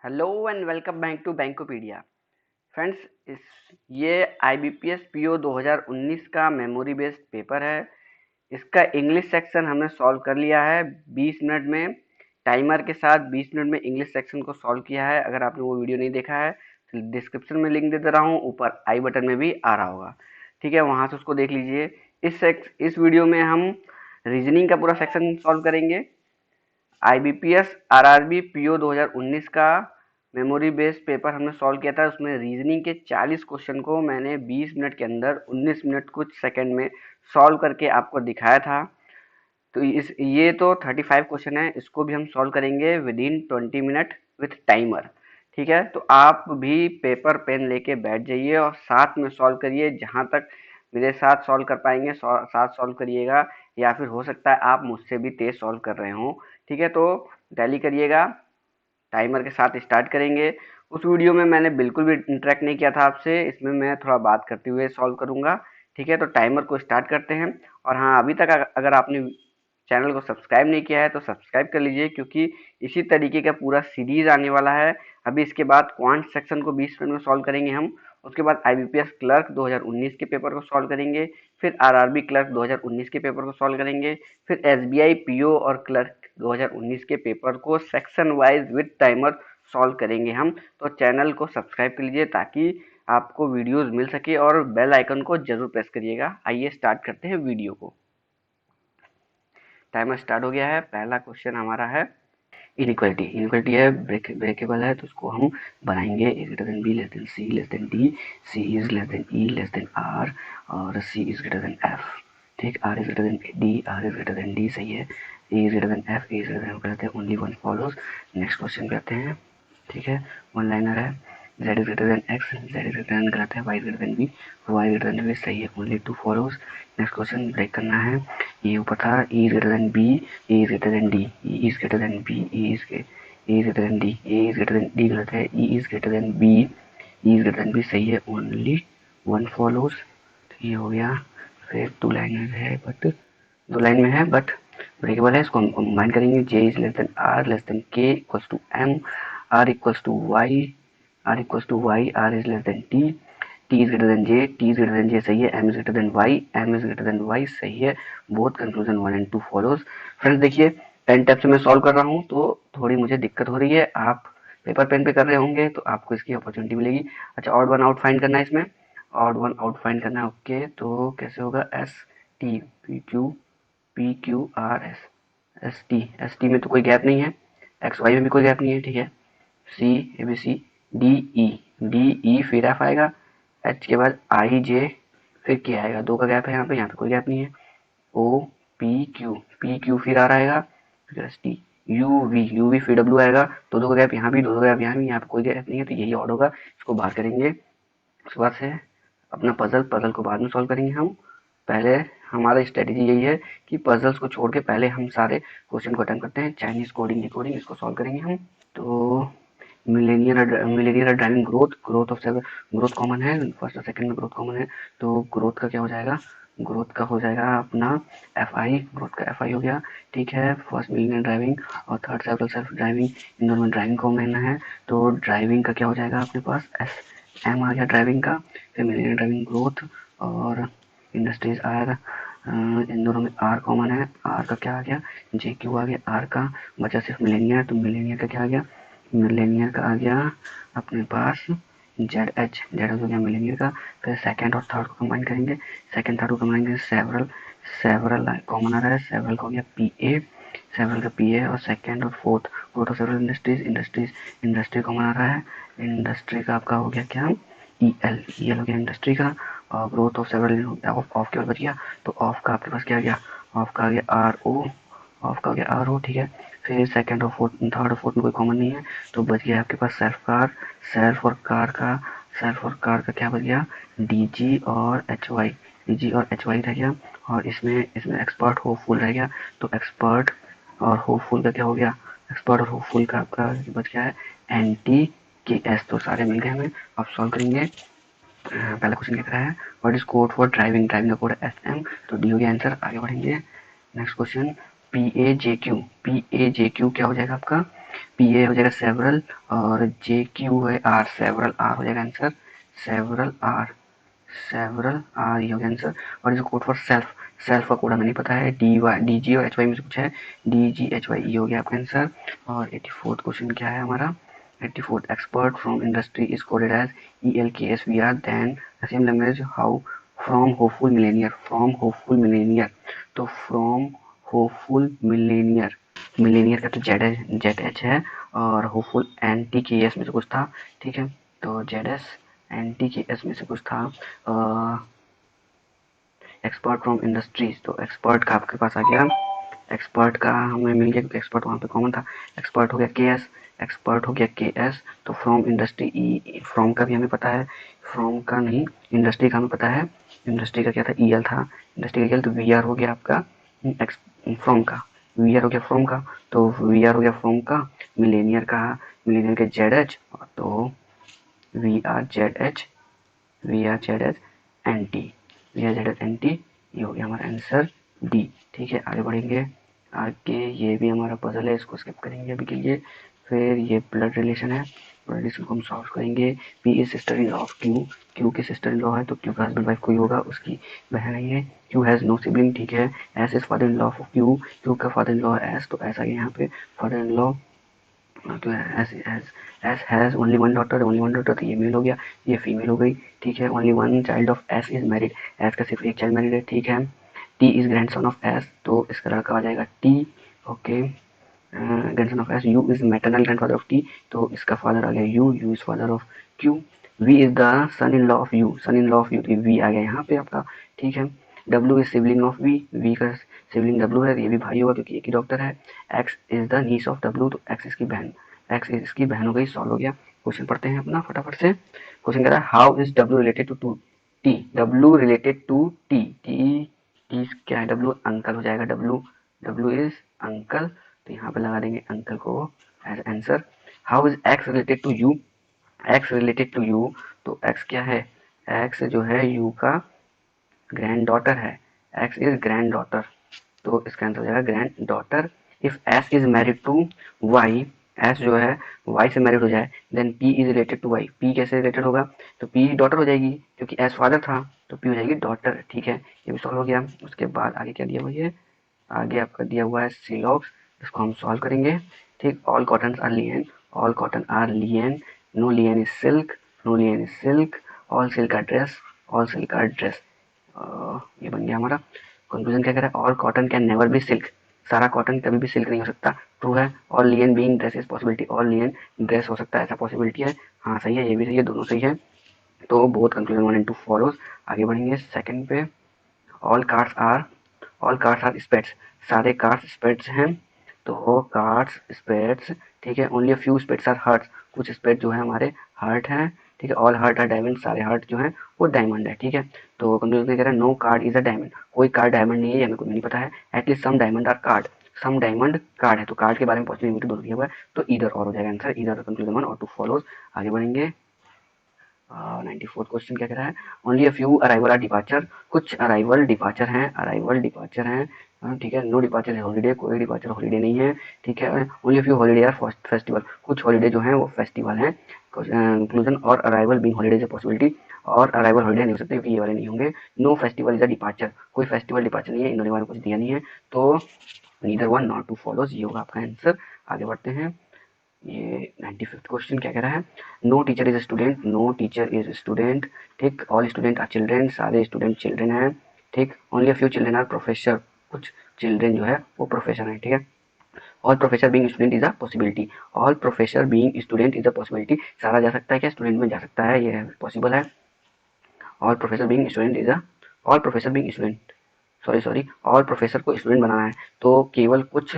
Hello and welcome back to Bankopedia. Friends, इस ये IBPS PO 2019 का मेमोरी बेस्ड पेपर है। इसका इंग्लिश सेक्शन हमने सॉल्व कर लिया है 20 मिनट में। टाइमर के साथ 20 मिनट में इंग्लिश सेक्शन को सॉल्व किया है। अगर आपने वो वीडियो नहीं देखा है तो डिस्क्रिप्शन में लिंक दे दे रहा हूँ, ऊपर आई बटन में भी आ रहा होगा। ठीक है, वहाँ से उसको देख लीजिए। इस वीडियो में हम रीजनिंग का पूरा सेक्शन सॉल्व करेंगे। IBPS RRB PO 2019 का मेमोरी बेस्ड पेपर हमने सॉल्व किया था। उसमें रीजनिंग के 40 क्वेश्चन को मैंने 20 मिनट के अंदर 19 मिनट कुछ सेकंड में सॉल्व करके आपको दिखाया था। तो ये तो 35 क्वेश्चन है, इसको भी हम सॉल्व करेंगे with in 20 minute with timer. ठीक है, तो आप भी पेपर पेन लेके बैठ जाइए और साथ में सॉल्व करिए। जहाँ तक मेरे साथ सॉल्व कर पाएंगे साथ सॉल्व करिएगा, या फिर हो सकता है आप मुझसे भी तेज सॉल्व कर रहे हो। ठीक है, तो टैली करिएगा। टाइमर के साथ स्टार्ट करेंगे। उस वीडियो में मैंने बिल्कुल भी इंटरेक्ट नहीं किया था आपसे, इसमें मैं थोड़ा बात करते हुए सॉल्व करूंगा। ठीक है, तो टाइमर को स्टार्ट करते हैं। और हाँ, अभी तक अगर आपने चैनल को सब्सक्राइब नहीं किया है तो सब्सक्राइब कर लीजिए, क्योंकि इसी तरीके का पूरा सीरीज आने वाला है। अभी इसके बाद क्वांट सेक्शन को 20 मिनट में सॉल्व करेंगे हम। उसके बाद IBPS क्लर्क 2019 के पेपर को सॉल्व करेंगे। फिर RRB क्लर्क 2019 के पेपर को सॉल्व करेंगे। फिर SBI PO और क्लर्क 2019 के पेपर को section wise with timer solve करेंगे हम। तो चैनल को सब्सक्राइब कर लीजिए ताकि आपको वीडियोस मिल सके, और बेल आइकन को जरूर प्रेस करिएगा। आइए स्टार्ट करते हैं वीडियो को। टाइमर स्टार्ट हो गया है। पहला क्वेश्चन हमारा है इनइक्वालिटी। इनइक्वालिटी है, ब्रेकेबल है, तो उसको हम बनाएंगे A greater than B less than C less than D, C is less than E less than R, और C is greater than F. ठीक, R is greater than D, R is greater than D, सही है। A is greater than F, A is greater than, करते हैं only one follows. Next question पे आते हैं। ठीक है, वन लाइनर है। z is greater than x, z is greater than गलत है, y is greater than b, y is greater than b, सही है। Only two follows. Next question break करना है। ये ऊपर था e is greater than b, e is greater than d, e is greater than b, e is greater than d, a is greater than d, गलत है, e is greater than b, e is greater than b, सही है। Only one follows. तो ये हो गया। फिर to line है, बट दो लाइन में है बट ब्रेकेबल है। इसको हम कंबाइन करेंगे। j is less than r less than k equals to m, r equals to y, r equals to y, r is less than t, t is greater than j, t is greater than j, सही है। m is greater than y, m is greater than y, सही है। Both conclusion 1 and 2 follows. Friends देखिए, pen tab से मैं solve कर रहा हूँ तो थोड़ी मुझे दिक्कत हो रही है। आप पेपर पेन पे कर रहे होंगे तो आपको इसकी अपॉर्चुनिटी मिलेगी। अच्छा, ऑड वन आउट फाइंड करना है इसमें। ऑड वन आउट फाइंड करना है। ओके, तो कैसे होगा? S T PQRS, S T में तो कोई गैप नहीं है, एक्स वाई में भी कोई गैप नहीं है। ठीक है, सी ABC, डी ई फिर एफ आएगा, एच के बाद IJ, फिर के आएगा। दो का गैप है यहाँ पे कोई गैप नहीं है। पी क्यू फिर आ आएगा, फिर एस टी, यू वी फिर डब्ल्यू आएगा। दो का गैप यहाँ भी, दो का गैप यहाँ पे कोई गैप नहीं है, तो यही ऑर्डर होगा। इसको बाहर करेंगे। उसके बाद से अपना पजल को बाद में सॉल्व करेंगे हम। पहले हमारा स्ट्रेटेजी यही है कि पजल्स को छोड़ के पहले हम सारे क्वेश्चन को अटेम्प्ट करते हैं। चाइनीज कोडिंग डिकोडिंग, इसको सॉल्व करेंगे हम। तो Millionaire driving growth of growth common है, फर्स्ट और सेकंड में ग्रोथ कॉमन है, तो ग्रोथ का क्या हो जाएगा? ग्रोथ का हो जाएगा अपना FI, ग्रोथ का FI हो गया। ठीक है, फर्स्ट मिलेनियर ड्राइविंग और थर्ड सेवरल सेल्फ ड्राइविंग, इन दोनों में ड्राइविंग कॉमन है, तो ड्राइविंग का क्या हो जाएगा अपने पास? M आ गया ड्राइविंग का। फिर मिलेनियर ड्राइविंग ग्रोथ और इंडस्ट्रीज R, इन दोनों में R कॉमन है। R का क्या आ गया? JQ आ गया R का। बचा सिर्फ मिलेनियर, तो मिलेनियर का क्या आ गया? मिलेनियर का आ गया अपने पास जेड हो गया मिलेनियर का। फिर सेकंड और थर्ड को कंबाइन करेंगे। सेकंड थर्ड को कंबाइन करेंगे, सेवरल कॉमन आ रहा है, सेवरल का हो गया PA, सेवरल का PA। और सेकंड और fourth, growth of several industry common आ रहा है। इंडस्ट्री का आपका हो गया क्या? EL हो गया इंडस्ट्री का। और ग्रोथ ऑफ सेवरल ऑफ केवल बच गया, तो ऑफ का आपके पास क्या आ गया? ऑफ का आ गया RO, ऑफ का आ गया RO। ठीक है, फिर सेकंड और फोर्थ, थर्ड और फोर्थ में कोई कॉमन नहीं है, तो बच गया आपके पास सेल्फ और कार का क्या बच गया? DG और HY रह गया। और इसमें एक्सपर्ट होपफुल रह गया, तो एक्सपर्ट और होपफुल का क्या हो गया? एक्सपर्ट और होपफुल का आपका बच गया है NTKS। तो सारे मिल गए हमें। अब सॉल्व करेंगे। पहला क्वेश्चन लिख रहा है what is code for driving का कोड है SM, तो डी हो गया आंसर। आगे बढ़ेंगे। नेक्स्ट क्वेश्चन PAJQ क्या हो जाएगा आपका? पी ए हो जाएगा सेवरल, और जे क्यू है आर, सेवरल आर हो जाएगा answer, several R, several R ये हो गया आंसर। और जो कोड फॉर सेल्फ, सेल्फ का कोड हमें नहीं पता है, डी जी और एच वाई में से कुछ है, डी जी एच वाई ये हो गया आपका आंसर। और 84th क्वेश्चन क्या है हमारा, 84th expert from industry is coded as E L K S V R, then the same language how, from hopeful millionaire, from hopeful millionaire, तो from hopeful millionaire, millionaire का तो Z H है, और hopeful N T K S में से कुछ था, ठीक है, तो Z S N T K S में से कुछ था। एक्सपर्ट फ्रॉम इंडस्ट्रीज, तो एक्सपर्ट का आपके पास आ गया, एक्सपर्ट का हमें मिल गया क्योंकि एक्सपर्ट वहाँ पे कॉमन था, एक्सपर्ट हो गया के एस, एक्सपर्ट हो गया के एस, तो फ्रॉम इंडस्ट्री ई, फ्रॉम का भी हमें पता है, फ्रॉम का नहीं, इंडस्ट्री का हमें पता है, इंडस्ट्री का क्या था, ई एल था, इंडस्ट्री का तो वी आर हो गया आपका फ्रॉम का, वी आर हो गया फ्रॉम का, तो वी आर हो गया फ्रॉम का, मिलेनियर का, मिलेनियर के जेड एच, तो V R Z H, V R Z H N T, V R Z H N T, ये हो गया हमारा आंसर डी। ठीक है, आगे बढ़ेंगे, आगे ये भी हमारा पजल है, इसको स्किप करेंगे अभी के लिए। फिर ये ब्लड रिलेशन है, ब्लड रिलेशन को हम सॉल्व करेंगे। P is sister in law of Q, Q की सिस्टर इन लॉ है, तो क्यू का हस्बैंड वाइफ कोई होगा, उसकी बहन है ये। क्यू हैज़ नो सिबलिंग, ठीक है। S is father in law of Q, Q का फादर इन लॉ है एस, तो ऐसा ही यहाँ पे फादर इन लॉ, तो S has only one daughter, only one daughter, तो ये मेल हो गया, ये फीमेल हो गई, ठीक है। Only one child of S is married, S का सिर्फ एक चाइल्ड मैरिड है, ठीक है। T is grandson of S, तो इसका लड़का आ जाएगा T, okay. Grandson of S. U is maternal grandfather of T, तो इसका फादर आ गया U, U is father of Q. V is the son in law of U, son in law of U, तो we आ गया यहाँ पे आपका, ठीक है। W is sibling of V, V का सिबलिंग डब्ल्यू है, ये भी भाई होगा क्योंकि एक ही डॉक्टर है। X is the niece of W, तो एक्स इसकी बहन, एक्स इसकी बहन हो गई, सॉल्व हो गया। क्वेश्चन पढ़ते हैं अपना फटाफट से। क्वेश्चन कह रहा है how is W related to T, W related to T, T, T क्या है, डब्ल्यू अंकल हो जाएगा, डब्ल्यू, डब्ल्यू इज अंकल, तो यहाँ पे लगा देंगे अंकल को as answer. How is X related to U, X related to U, तो एक्स क्या है, एक्स जो है यू का ग्रैंड डॉटर है, एक्स इज ग्रैंड डॉटर, तो इसका आंसर हो जाएगा granddaughter. If S is married to Y, S जो है वाई से मैरिड हो जाए, then P is related to Y, P कैसे रिलेटेड होगा, तो पी डॉटर हो जाएगी क्योंकि एस फादर था, तो पी हो जाएगी डॉटर, ठीक है। ये भी सॉल्व हो गया। उसके बाद आगे क्या दिया हुआ है, आगे आपका दिया हुआ है सिलॉक्स, इसको हम सॉल्व करेंगे, ठीक। All cotton are linen, all cotton are linen, no linen is silk, no linen is silk, all silk are dress, all silk are dress, ये बन गया हमारा। कंक्लूजन क्या कह रहा है, all cotton can never be silk, सारा cotton कभी भी सिल्क नहीं हो सकता, ट्रू है। All linen being dress is possibility, all linen dress हो सकता है, ऐसा पॉसिबिलिटी है, हाँ सही है, ये भी सही है, दोनों सही है, तो बोथ कंक्लूजन 1 एंड 2 फॉलोज। आगे बढ़ेंगे सेकंड पे। All cards are, all cards are spades, सारे कार्ड्स स्पेड्स हैं, तो कार्ड्स स्पेड्स, ठीक है। Only few spades are hearts, कुछ स्पेड जो है हमारे हर्ट हैं, ठीक है। ऑल हर्ट आर डायमंड, सारे हर्ट जो हैं वो डायमंड है, ठीक है। तो कंक्लूजन कह रहा है no card is a diamond, कोई कार्ड डायमंड नहीं है, ये हमें को नहीं पता है। At least some diamond are card, some diamond card है, तो कार्ड के बारे में पॉसिबिलिटी दोनों दिया हुआ है, तो इधर और हो जाएगा आंसर, इधर कंक्लूजन 1 और 2 फॉलोज। आगे बढ़ेंगे। 94th क्वेश्चन क्या कह रहा है, only a few arrival are departure, कुछ अराइवल डिपार्चर हैं, अराइवल डिपार्चर हैं, ठीक है। नो डिपार्चर है हॉलीडे, कोई डिपार्चर हॉलीडे नहीं है, ठीक है। Only few holiday are festival, कुछ हॉलीडे जो हैं वो फेस्टिवल हैं। कंक्लूजन और अराइवल बीइंग हॉलीडे से पॉसिबिलिटी, और अराइवल हॉलीडे नहीं हो सकते क्योंकि ये वाले नहीं होंगे। No festival is a departure, कोई फेस्टिवल डिपार्चर नहीं है, इन्होंने वाले कुछ दिया नहीं है, तो neither one not two follows, ये होगा आपका आंसर। आगे बढ़ते हैं। ये 95th क्वेश्चन क्या कह रहा है, no teacher is student, no teacher is student, ठीक। ऑल स्टूडेंट आर चिल्ड्रेन, सारे स्टूडेंट चिल्ड्रेन हैं, ठीक। Only few children are professor, कुछ चिल्ड्रेन जो है वो प्रोफेसर हैं, ठीक है। All professor being student is a possibility, all professor being student is a possibility, सारा जा सकता है क्या, स्टूडेंट में जा सकता है, ये पॉसिबल है। All professor being student is a, all professor being student, sorry all professor को स्टूडेंट बनाना है, तो केवल कुछ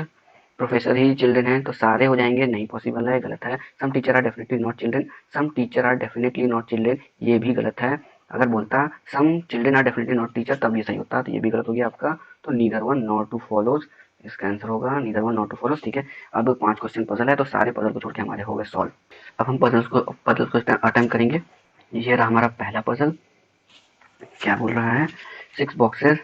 प्रोफेसर ही चिल्ड्रन हैं, तो सारे हो जाएंगे, नहीं पॉसिबल है, गलत है। Some teacher are definitely not children, some teacher are definitely not children, ये भी गलत है। अगर बोलता some children are definitely not teacher तब ये सही होता, तो ये भी गलत हो गया आपका, तो neither one not two follows, इसका आंसर होगा neither one not two follows, ठीक है। अब 5 क्वेश्चन पजल है, तो सारे पजल को छोड़ के हमारे हो गए सॉल्व। अब हम पजल्स को अटेम्प्ट करेंगे। ये रहा हमारा पहला पजल, क्या बोल रहा है, 6 boxes,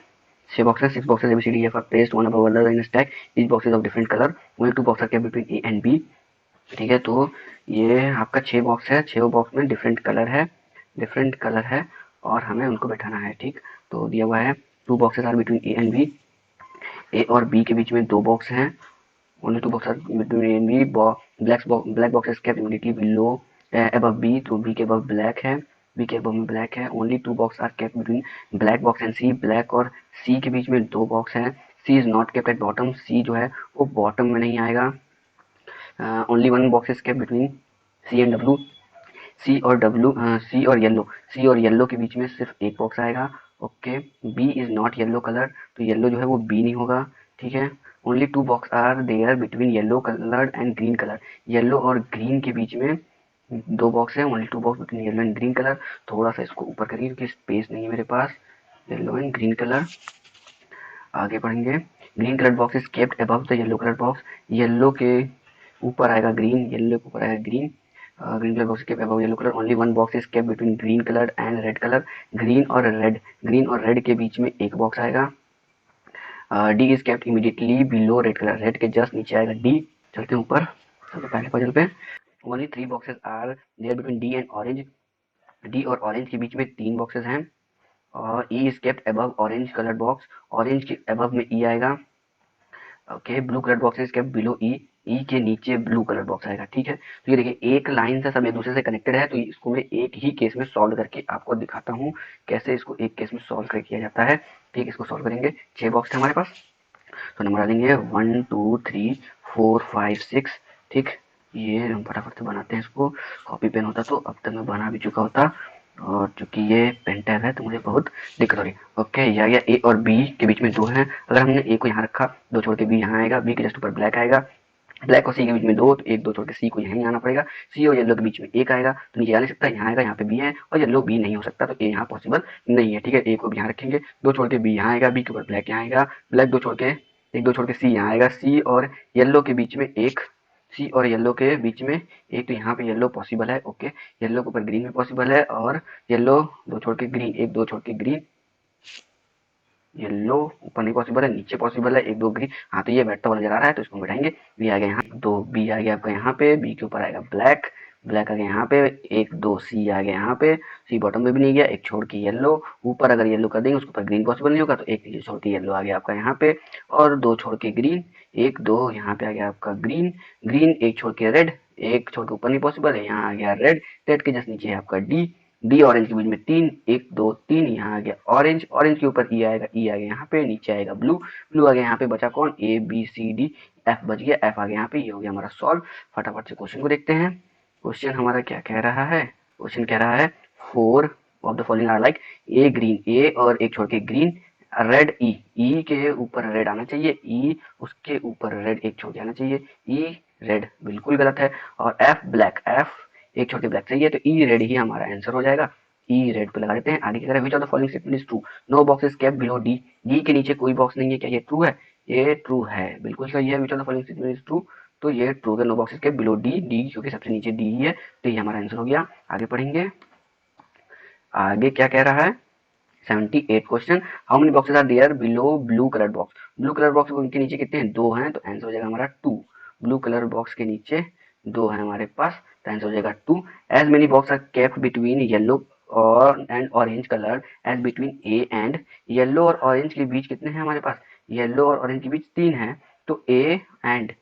6 boxes ABCDEF are placed one above another in a stack. Each box is of different color. Only 2 boxes are kept between A and B. ठीक है, तो ये आपका 6 बॉक्स है, 6 बॉक्स में डिफरेंट कलर है और हमें उनको बैठाना है। ठीक, तो दिया हुआ है 2 boxes are between A and B, A और बी के बीच में 2 बॉक्स हैं, only 2 box are between A and B, black box is kept immediately below above B, तो B के above ब्लैक है, B के above में ब्लैक है, only 2 box are kept between black box and C, black और C के बीच में 2 बॉक्स हैं, C is not kept at bottom, C जो है वो बॉटम में नहीं आएगा, only 1 box is kept between C and W, C और येलो के बीच में सिर्फ एक बॉक्स आएगा। Okay, B is not yellow colour, तो येलो जो है वो बी नहीं होगा। ठीक है, only 2 box are there between yellow colour and green colour, yellow और ग्रीन के बीच में 2 बॉक्स है, only 2 box between yellow and green colour. थोड़ा सा इसको ऊपर करिए क्योंकि स्पेस नहीं है मेरे पास। येलो एंड ग्रीन कलर, आगे बढ़ेंगे। Green colour box is kept above the yellow colour box, yellow के ऊपर आएगा ग्रीन, येलो के ऊपर आएगा green, green colour box kept above yellow colour, only 1 box is kept between green colour and red colour, green और red के बीच में एक बॉक्स आएगा। D is kept immediately below red colour, red के जस्ट नीचे आएगा डी। चलते हैं ऊपर, चलो पहले पजल पे। Only 3 boxes are there between D and orange, D और ऑरेंज के बीच में 3 बॉक्सेस हैं, और E is kept above orange colour box, orange के अबव में ई आएगा। Okay, blue colour box is kept below E, E के नीचे ब्लू कलर बॉक्स आएगा। ठीक है, तो ये देखिए एक लाइन से सब एक दूसरे से कनेक्टेड है, तो इसको मैं एक ही केस में सॉल्व करके आपको दिखाता हूँ कैसे इसको एक केस में सॉल्व कर किया जाता है। ठीक, इसको सॉल्व करेंगे। 6 बॉक्स है हमारे पास, तो नंबर डालेंगे 1 2 3 4 5 6। ठीक, ये हम फटाफट से बनाते हैं इसको, कॉपी पेन होता तो अब तक मैं बना भी चुका होता, और चूंकि ये पेन टैब है तो मुझे बहुत दिक्कत हो रही है। ओके, ये आ गया, ए और बी के बीच में 2 हैं, अगर हमने ए को यहाँ रखा, 2 छोड़ के बी यहाँ आएगा, बी के जस्ट ऊपर ब्लैक आएगा, ब्लैक और सी के बीच में 2, तो 1 2 छोड़ के सी को यहीं आना पड़ेगा, सी और येलो के बीच में 1 आएगा, तो नीचे आ नहीं सकता, यहाँ आएगा, यहाँ पे बी है, और येलो बी नहीं हो सकता, तो ए यहाँ पॉसिबल नहीं है। ठीक है, ए को भी यहाँ रखेंगे, 2 छोड़ के बी यहाँ आएगा, बी के ऊपर ब्लैक यहाँ आएगा, ब्लैक 2 छोड़ के सी यहाँ आएगा, सी और येलो के बीच में एक, सी और येलो के बीच में एक, तो यहाँ पे येलो पॉसिबल है। ओके, येलो के ऊपर ग्रीन भी पॉसिबल है, और येलो 2 छोड़ के ग्रीन, 1 2 छोड़ के ग्रीन, येलो ऊपर नहीं पॉसिबल है, नीचे पॉसिबल है, 1 2 ग्रीन, हाँ तो ये बैठता हुआ नजर आ रहा है, तो इसको बैठाएंगे। बी आ गया यहाँ, तो बी आ गया आपका यहाँ पे, बी के ऊपर आएगा ब्लैक, ब्लैक आ गया यहाँ पे, 1 2 सी आ गया यहाँ पे, सी बॉटम में भी नहीं गया, एक छोड़ के येलो, ऊपर अगर येलो कर देंगे उसके ऊपर ग्रीन पॉसिबल नहीं होगा, तो एक नीचे छोड़ के येलो आ गया आपका यहाँ पे, और 2 छोड़ के ग्रीन, 1 2 यहाँ पे आ गया आपका ग्रीन, ग्रीन 1 छोड़ के रेड, एक छोड़ के ऊपर नहीं पॉसिबल है, यहाँ आ गया रेड, रेड के जस्ट नीचे है आपका डी, डी ऑरेंज के बीच में 3, 1 2 3, यहाँ आ गया ऑरेंज, ऑरेंज के ऊपर ई आएगा, ई आ गया यहाँ पे, नीचे आएगा ब्लू, ब्लू आ गया यहाँ पे, बचा कौन, A B C D, F बच गया, एफ आ गया यहाँ पे, ये हो गया हमारा सॉल्व। फटाफट से क्वेश्चन को देखते हैं। क्वेश्चन हमारा क्या कह रहा है, क्वेश्चन कह रहा है 4 of the following are like, A green, A और एक छोड़ के ग्रीन, रेड ई, ई के ऊपर रेड आना चाहिए, ई उसके ऊपर रेड एक छोड़ के आना चाहिए, ई रेड बिल्कुल गलत है, और एफ ब्लैक, एफ एक छोटे ब्लैक चाहिए, तो ई रेड ही हमारा आंसर हो जाएगा। ई रेड पे लगा देते हैं। आगे की तरह which of the following statement is true, no box is kept below D, D के नीचे कोई बॉक्स नहीं है, क्या ये ट्रू है, ये ट्रू है, बिल्कुल सही है। Which of the following statement is true, तो ये ट्रू है, no box is kept below D, D क्योंकि सबसे नीचे डी ही है, तो ये हमारा आंसर हो गया। आगे पढ़ेंगे, आगे क्या कह रहा है, 78 question, how many boxes are there below blue colour box, blue colour box के नीचे कितने हैं, 2 हैं, तो आंसर हो जाएगा हमारा 2, ब्लू कलर बॉक्स के नीचे 2 है हमारे पास, तो आंसर हो जाएगा 2। As many box are kept between yellow और and orange colour as between A and, yellow और ऑरेंज के बीच कितने हैं हमारे पास, येलो और ऑरेंज के बीच 3 हैं, तो ए एंड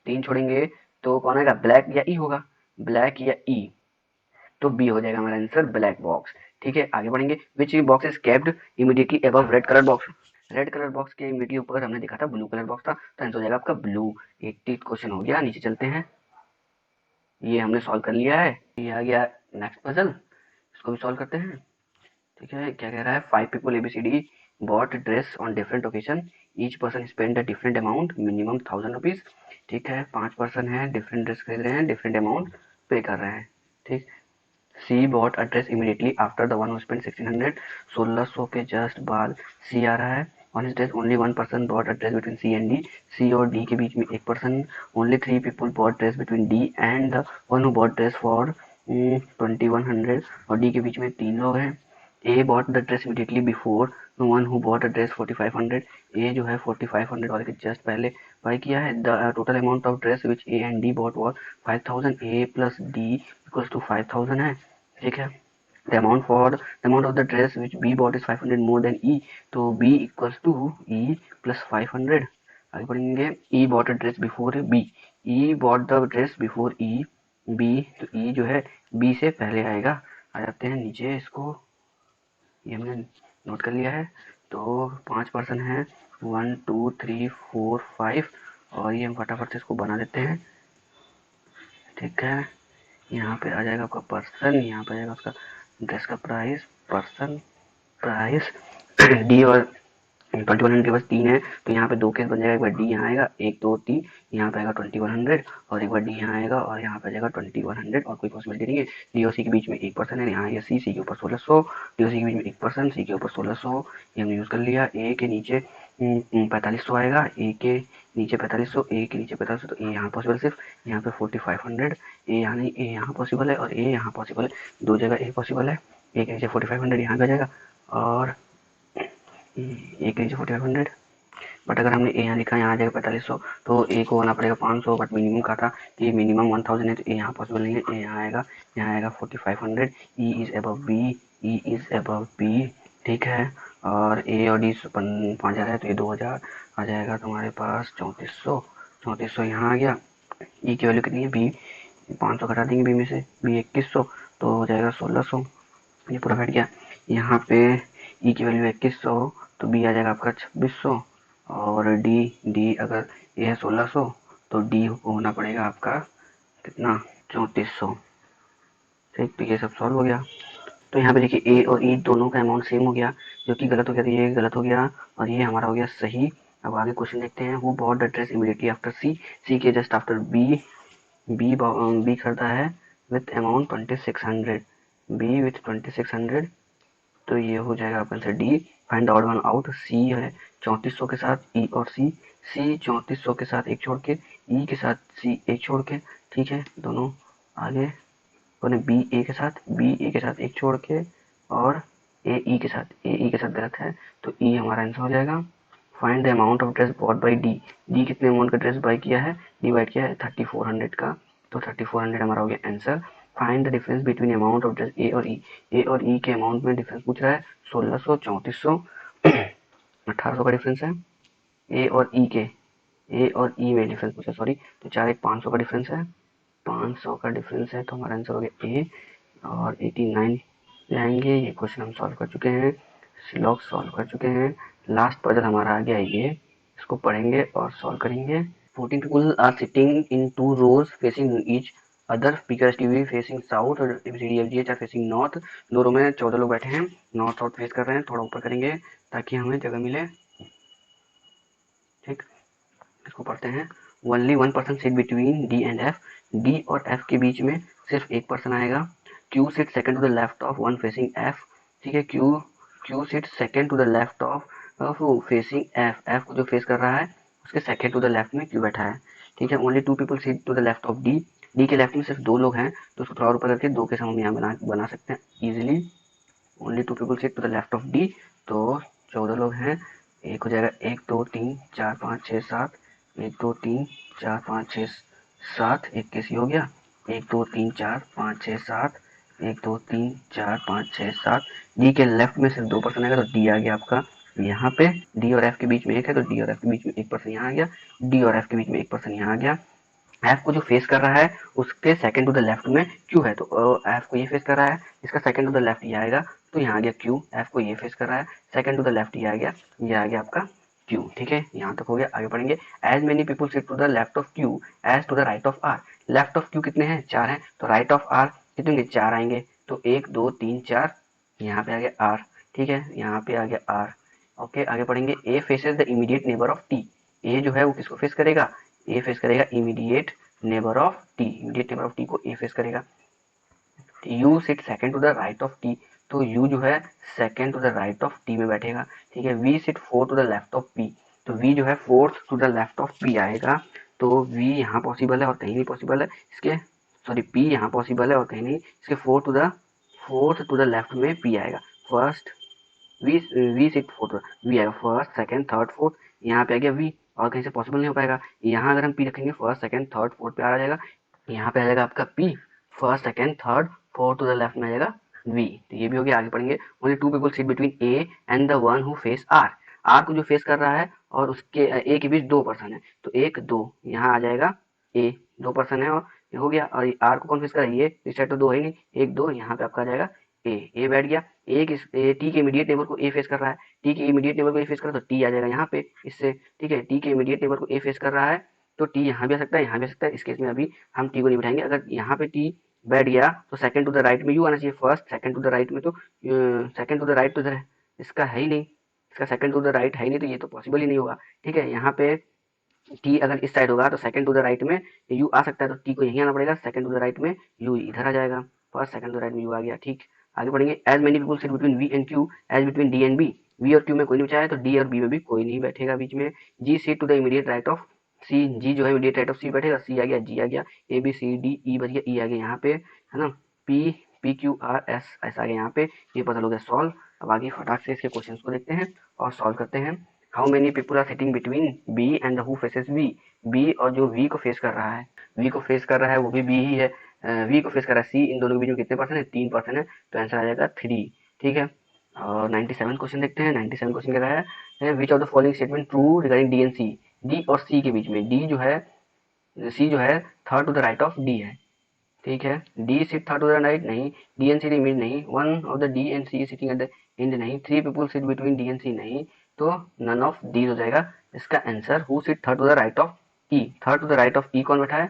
3 छोड़ेंगे तो कौन आएगा, ब्लैक या ई होगा, ब्लैक या ई, तो बी हो जाएगा हमारा आंसर, ब्लैक बॉक्स। ठीक है, आगे बढ़ेंगे। Which box is capped immediately above red colour box, red colour box के इमीडिएटली ऊपर हमने देखा था ब्लू कलर बॉक्स था, तो आंसर हो जाएगा आपका ब्लू। 80 क्वेश्चन हो गया, नीचे चलते हैं, ये हमने सॉल्व कर लिया है। ये आ गया नेक्स्ट पजल, इसको भी सॉल्व करते हैं। ठीक है, क्या कह रहा है, 5 people ABCD bought dress on different occasion, each person spend a different amount, minimum 1000 rupees. ठीक है, 5 पर्सन है, डिफरेंट ड्रेस खरीद रहे हैं, डिफरेंट अमाउंट पे कर रहे हैं। ठीक, C bought a dress immediately after the one who spend 1600, 1600 के जस्ट बाद सी आ रहा है, on his dress only 1 person bought a dress between C and D, C और डी के बीच में 1 person, only 3 people bought dress between D and the one who bought dress for 2100, और डी के बीच में 3 लोग हैं। A bought the dress immediately before the one who bought the dress 4500। ए जो है 4500 वाले के जस्ट पहले बाय किया है। The total amount of dress which A and D bought was 5000। A plus D equals to 5000 है, ठीक है। The amount of the dress which B bought is 500 more than E, तो B equals to E plus 500। आगे पढ़ेंगे। E bought a dress before B, E bought the dress before E, B, तो E जो है B से पहले आएगा। आ जाते हैं नीचे, इसको ये हमने नोट कर लिया है। तो 5 पर्सन है, 1 2 3 4 5, और ये हम फटाफट से इसको बना देते हैं, ठीक है। यहाँ पे आ जाएगा आपका पर्सन, यहाँ पे आ जाएगा उसका ड्रेस का प्राइस, पर्सन प्राइस डी, और 2100 के पास 3 है, तो यहाँ पे 2 केस बन जाएगा। एक बार डी यहाँ आएगा 1 2 3, यहाँ पे आएगा 2100, और एक बार डी यहाँ आएगा और यहाँ पे आ जाएगा 2100, और कोई पॉसिबिलिटी नहीं है। डी और सी के बीच में 1% है, यहाँ सी, सी के ऊपर 1600, डी और सी के बीच में 1%, सी के ऊपर 1600, ये हमने यूज़ कर लिया। ए के नीचे 4500 आएगा, ए के नीचे 4500, ए के नीचे 4500, तो ए यहाँ पॉसिबल सिर्फ, यहाँ पे 4500, ए यहाँ नहीं, ए यहाँ पॉसिबल है और ए यहाँ पॉसिबल है, दो जगह ए पॉसिबल है। ए के नीचे 4500 यहाँ आ जाएगा, और ए के नीचे 4500, बट अगर हमने ए यहाँ लिखा यहाँ आ जाएगा 4500, तो ए को होना पड़ेगा 500, बट मिनिमम का था, तो ये मिनिमम 1000 है, तो ए यहाँ पॉसिबल नहीं है, ए यहाँ आएगा, यहाँ आएगा 4500। E is above B, E is above B, ठीक है। और ए और डी 5000 है, तो ये 2000 आ जाएगा तुम्हारे पास 3400, 3400 यहाँ आ गया। ई की वैल्यू कितनी है, बी 500 घटा देंगे बी में से, बी 2100, तो हो जाएगा 1600, ये पूरा घट गया। यहाँ पे ई की वैल्यू 2100, तो बी आ जाएगा आपका 2600, और डी, डी अगर ये है 1600, तो डी होना पड़ेगा आपका कितना, 3400, ठीक। तो ये सब सॉल्व हो गया। तो यहाँ पे देखिए ए और ई दोनों का अमाउंट सेम हो गया, जो कि गलत हो गया, तो ये गलत हो गया और ये हमारा हो गया सही। अब आगे क्वेश्चन देखते हैं। Who bought the dress immediately after C, C के जस्ट आफ्टर बी, बी खरीदा है विथ अमाउंट 2600, बी विथ 2600, तो ये हो जाएगा आपका answer D. Find odd one out, C है 3400 के साथ ई और सी, सी 3400 के साथ एक छोड़ के, ई के साथ सी एक छोड़ के, ठीक है। दोनों आगे बोले बी ए के साथ, बी ए के साथ एक छोड़ के, और ए ई के साथ, ए ई के साथ गलत है, तो ई हमारा आंसर हो जाएगा। Find the amount of dress bot by D, D कितने अमाउंट का ड्रेस बाई किया है, डिवाइड किया है 3400 का, तो 3400 हमारा हो गया answer. Find the difference between amount of dress A और ई, ए और ई के अमाउंट में डिफरेंस पूछ रहा है, 1600 3400 1800 का डिफरेंस है। ए और ई के, ए और ई में डिफरेंस पूछा, सॉरी, तो 4 एक 500 का डिफरेंस है, 500 का डिफरेंस है, तो हमारा आंसर हो गया ए, और 89 जाएंगे। ये क्वेश्चन हम सॉल्व कर चुके हैं, लॉग सॉल्व कर चुके हैं। लास्ट पजल हमारा आ गया ये, इसको पढ़ेंगे और सॉल्व करेंगे। 14 people are sitting in 2 rows facing each other, PQSTV facing south और ABCDFGH are facing north। दो रो में 14 लोग बैठे हैं, नॉर्थ साउथ फेस कर रहे हैं, थोड़ा ऊपर करेंगे ताकि हमें जगह मिले, ठीक। इसको पढ़ते हैं। Only 1 person sit between D and F, D और एफ के बीच में सिर्फ एक पर्सन आएगा। Q sit second to the left of one facing F, ठीक है। Q, Q sit second to the left of facing F, F को जो फेस कर रहा है उसके सेकंड टू द लेफ्ट में क्यू बैठा है, ठीक है। Only 2 people sit to the left of D, D के लेफ्ट में सिर्फ 2 लोग हैं, तो उसको थोड़ा ऊपर करके 2 के सम हम यहाँ बना सकते हैं easily. Only 2 people sit to the left of D, तो 14 लोग हैं। एक हो जाएगा 1 2 3 4 5 6 7, 1 2 3 4 5 6 7, एक कैसी हो गया, 1 2 3 4 5 6 7, 1 2 3 4 5 6 7। डी के लेफ्ट में सिर्फ 2 पर्सन आएगा, तो डी आ गया आपका यहाँ पे, डी और एफ के बीच में एक है, तो डी और एफ के बीच में एक पर्सन यहाँ आ गया, डी और एफ के बीच में एक पर्सन यहाँ आ गया। एफ को जो फेस कर रहा है उसके सेकंड टू द लेफ्ट में क्यू है, तो एफ को ये फेस कर रहा है, इसका सेकंड टू द लेफ्ट ये आएगा, तो यहाँ आ गया क्यू। एफ को ये फेस कर रहा है, सेकंड टू द लेफ्ट ये आ गया, ये आ गया आपका क्यू, ठीक है। यहाँ तक हो गया। आगे पढ़ेंगे। As many people sit to the left of Q as to the right of R, left of Q कितने हैं, 4 हैं, तो राइट ऑफ आर कितने 4 आएंगे, तो 1 2 3 4, यहाँ पे आ गया आर, ठीक है, यहाँ पे आ गया आर। ओके, आगे पढ़ेंगे। A faces the immediate neighbour of T, A जो है वो किसको फेस करेगा, ए फेस करेगा immediate neighbour of T, immediate neighbour of T को ए फेस करेगा। U sit second to the right of T, तो यू जो है second to the right of T में बैठेगा, ठीक है। V sit fourth to the left of P, तो वी जो है fourth to the left of P आएगा, तो वी यहाँ पॉसिबल है और कहीं नहीं पॉसिबल है इसके, सॉरी पी यहाँ पॉसिबल है और कहीं नहीं, इसके फोर्थ टू द लेफ्ट में पी आएगा, first V V sit fourth, V आएगा फर्स्ट सेकंड थर्ड फोर्थ, यहाँ पे आ गया वी, और कहीं से पॉसिबल नहीं हो पाएगा। यहाँ अगर हम पी रखेंगे फर्स्ट सेकंड थर्ड फोर्थ पे आ जाएगा, यहाँ पे आ जाएगा आपका P, first second third fourth to the left में आ जाएगा वी। तो ये भी हो गया। आगे पढ़ेंगे, only two people sit between A and the one who face R, R को जो फेस कर रहा है और उसके ए के बीच दो पर्सन है, तो एक दो यहाँ आ जाएगा ए, दो पर्सन है और ये हो गया। और आर को कौन फेस कर रहा है, ये इस साइड तो दो है नहीं, एक दो यहाँ पे आपका आ जाएगा ए बैठ गया। ए टी के इमीडिएट नेबर को ए फेस कर रहा है, टी के इमीडिएट नेबर को ए फेस कर रहा है तो टी आ जाएगा यहाँ पे इससे, ठीक है। टी के इमीडिएट नेबर को ए फेस कर रहा है तो टी यहाँ भी आ सकता है, यहाँ भी आ सकता है। इस केस में अभी हम टी को नहीं बिठाएंगे। अगर यहाँ पे टी बैठ गया तो सेकंड टू द राइट में यू आना चाहिए, first second to the right में, तो सेकंड टू द राइट तो इधर है, इसका है ही नहीं, इसका सेकंड टू द राइट है ही नहीं, तो ये तो पॉसिबल ही नहीं होगा, ठीक है। यहाँ पे टी अगर इस साइड होगा तो सेकंड टू द राइट में यू आ सकता है, तो टी को यहीं आना पड़ेगा, सेकंड टू द राइट में यू इधर आ जाएगा, first second to the right में यू आ गया, ठीक। आगे बढ़ेंगे, as many people sit between V and Q as between D and B, V और क्यू में कोई नहीं बचा है तो डी और बी में भी कोई नहीं बैठेगा बीच में। G seat to the immediate right of C, G जो है इमीडिएट राइट ऑफ सी बैठेगा, सी आ गया, जी आ गया, ए बी सी डी ई बच गया, ई आ गया यहाँ पे, है ना, P P Q R S ऐसा आ गया यहाँ पे। ये पता हो गया सॉल्व। अब आगे फटाक से इसके क्वेश्चन को देखते हैं और सॉल्व करते हैं। How many people are sitting between B and who faces V, B और जो वी को फेस कर रहा है, वी को फेस कर रहा है वो भी बी ही है, वी को फेस कर रहा है सी, इन दोनों के बीच में कितने परसेंट है, 3% है, तो आंसर आ जाएगा 3, ठीक है। और 97 क्वेश्चन देखते हैं। 97 क्वेश्चन कह रहा है which of the following statement true regarding D and C, D और सी के बीच में, डी जो है सी जो है third to the right of D है, ठीक है। D sit third to the right नहीं, डी एंड सी के मिड नहीं, one of the D and C sitting at the end नहीं, three people sit between D and C नहीं, तो none of these हो जाएगा इसका आंसर। Who sit third to the right of E, third to the right of E कौन बैठा है,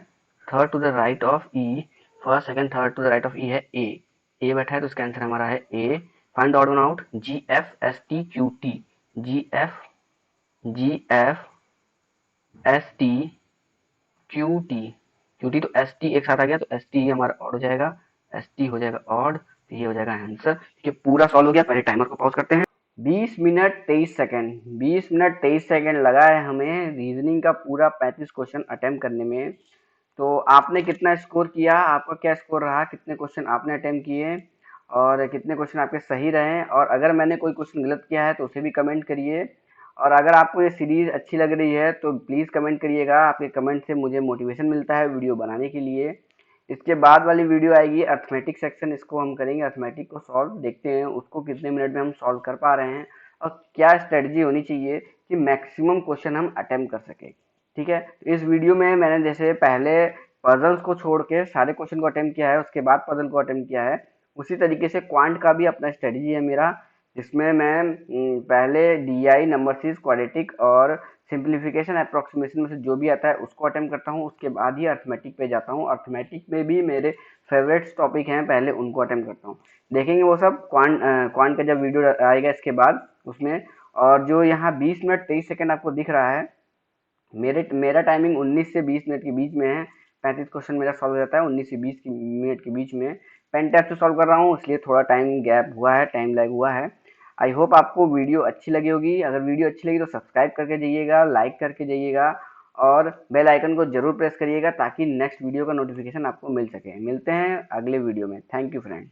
third to the right of E, first second third to the right of E है A बैठा है, तो इसका आंसर हमारा है A. Find the odd one out, G F S T Q T, G F S T Q T तो S T एक साथ आ गया, तो एस टी हमारा ऑड हो जाएगा, एस टी हो जाएगा ऑड, तो ये हो जाएगा आंसर। ठीक है, पूरा सॉल्व हो गया। पहले टाइमर को पॉज करते हैं। 20 मिनट 23 सेकंड, 20 मिनट 23 सेकंड लगा है हमें रीजनिंग का पूरा 35 क्वेश्चन अटेम्प्ट करने में। तो आपने कितना स्कोर किया, आपका क्या स्कोर रहा, कितने क्वेश्चन आपने अटेम्प्ट किए और कितने क्वेश्चन आपके सही रहे, और अगर मैंने कोई क्वेश्चन गलत किया है तो उसे भी कमेंट करिए। और अगर आपको ये सीरीज़ अच्छी लग रही है तो प्लीज़ कमेंट करिएगा, आपके कमेंट से मुझे मोटिवेशन मिलता है वीडियो बनाने के लिए। इसके बाद वाली वीडियो आएगी अर्थमेटिक सेक्शन, इसको हम करेंगे, अर्थमेटिक को सॉल्व, देखते हैं उसको कितने मिनट में हम सॉल्व कर पा रहे हैं और क्या स्ट्रेटजी होनी चाहिए कि मैक्सिमम क्वेश्चन हम अटेम्प्ट कर सकें, ठीक है। इस वीडियो में मैंने जैसे पहले पजल्स को छोड़ के सारे क्वेश्चन को अटेम्प्ट किया है, उसके बाद पजल को अटेम्प्ट किया है, उसी तरीके से क्वांट का भी अपना स्ट्रेटजी है मेरा, जिसमें मैं पहले DI नंबर सीरीज क्वाड्रेटिक और सिंप्लीफिकेशन अप्रोक्सीमेशन में से जो भी आता है उसको अटेम्प्ट करता हूँ, उसके बाद ही अर्थमेटिक पे जाता हूँ। अर्थमेटिक में भी मेरे फेवरेट्स टॉपिक हैं, पहले उनको अटेम्प्ट करता हूँ, देखेंगे वो सब क्वांट का जब वीडियो आएगा इसके बाद उसमें। और जो यहाँ 20 मिनट 23 सेकंड आपको दिख रहा है, मेरा टाइमिंग 19 से 20 मिनट के बीच में है। 35 क्वेश्चन मेरा सॉल्व हो जाता है 19 से 20 मिनट के बीच में। पेन टैब से सॉल्व कर रहा हूँ, इसलिए थोड़ा टाइम गैप हुआ है, टाइम लैग हुआ है। आई होप आपको वीडियो अच्छी लगी होगी। अगर वीडियो अच्छी लगी तो सब्सक्राइब करके जाइएगा, लाइक करके जाइएगा और बेल आइकन को जरूर प्रेस करिएगा ताकि नेक्स्ट वीडियो का नोटिफिकेशन आपको मिल सके। मिलते हैं अगले वीडियो में। Thank you friend.